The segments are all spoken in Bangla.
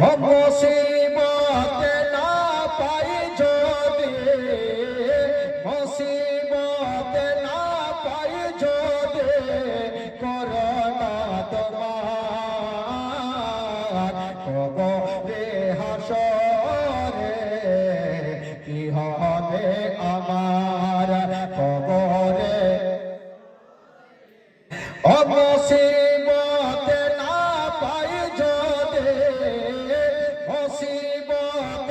ও মুসিবত না পাই যদি, মুসিবত না পাই যদি, করোনা তোমার কবরে হাসরে কি হবে আমার কবরে। ও মুসিবত না পাই যদি, মুসিবত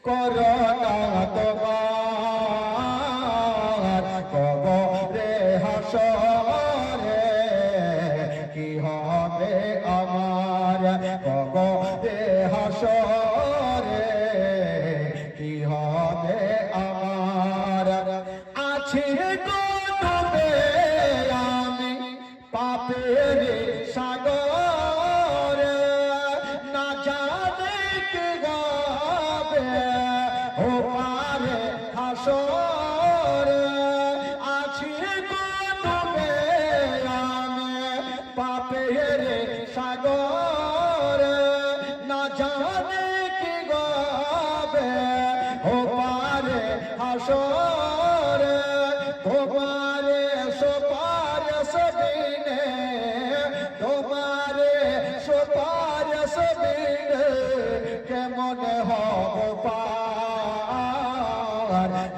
করোনা তোমার কবরে হাসরে কি হবে আমার কবরে হাসরে কি হবে আমার। আছি ডুবে আমি পাপের সাগরে, না জানি কি হবে ও পারে হাসরে। আছি ডুবে আমি পাপের সাগরে, না জানি কি হবে ও পারে হাসরে। তোমারে সুপারিশ বিনে, তোমারে সুপারিশ বিনে কেমন হব পার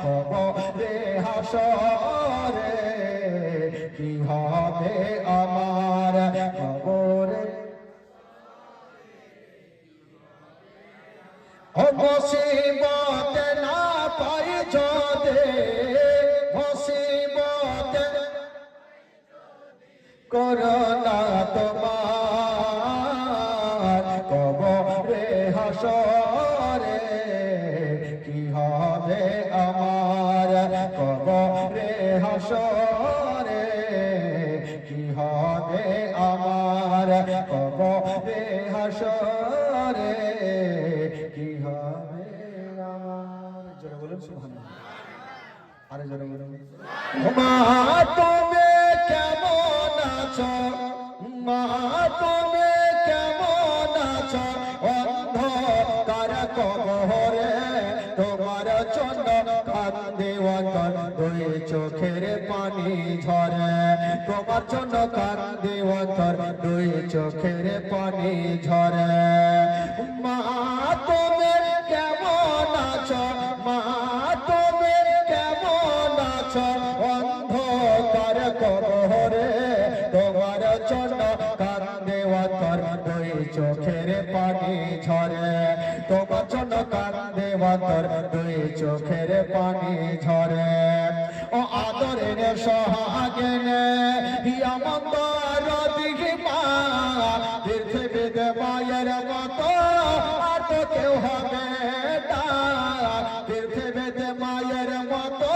কবরে হাসরে কি হবে আমার কবরে। ও মুসিবত না পাই যদি, মুসিবত করোনা তোমার কবরে হাসরে কি হবে আমার কবরে হাসরে কি হবে আমার কবরে হাসরে কি হবে আমার। জোরে বলুন সুবহানাল্লাহ। আরে জোরে বলুন। মা তুমি কেমন আছো, মা তুমি কেমন আছো, অন্ধকার কবরে তোমার জন্য কান্দে অন্তর দুই চোখের পানি ঝরে, তোমার জন্য কান্দে অন্তর দুই চোখের পানি ঝরে। মা তুমি কেমন আছো, মা তুমি কেমন আছো, অন্ধকার কবরে তোমার জন্য কান্দে অন্তর দুই চোখের পানি ঝরে, তোমার জন্য কান্দে অন্তর দুই চোখের পানি ঝরে। ও আদরের সোহাগিনে হিয়ামন্দর দিঘি মা, পৃথিবীতে মায়ের মতো আর তো কেউ হবে না, পৃথিবীতে মায়ের মতো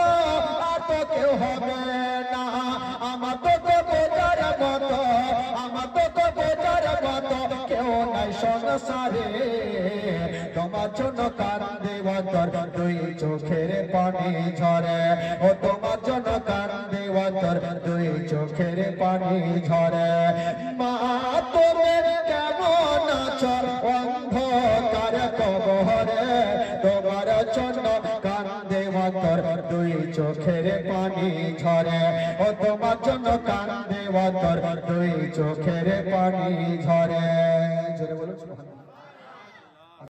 আর তো কেউ হবে না। আমার তো বোঝার মতো, আমার তো বোঝার মতো কেউ নাই সংসারে, তোমার জন্য কান্দে অন্তর দুই চোখের পানি ঝরে, ও তোমার জন্য কান্দে অন্তর দুই চোখের পানি ঝরে। মা তুমি কেমন আছো, অন্ধকার কবরে তোমার জন্য কান্দে অন্তর দুই চোখের পানি ঝরে, ও তোমার জন্য কান্দে অন্তর দুই চোখের পানি ঝরে। জোরে বলুন সুবহানাল্লাহ।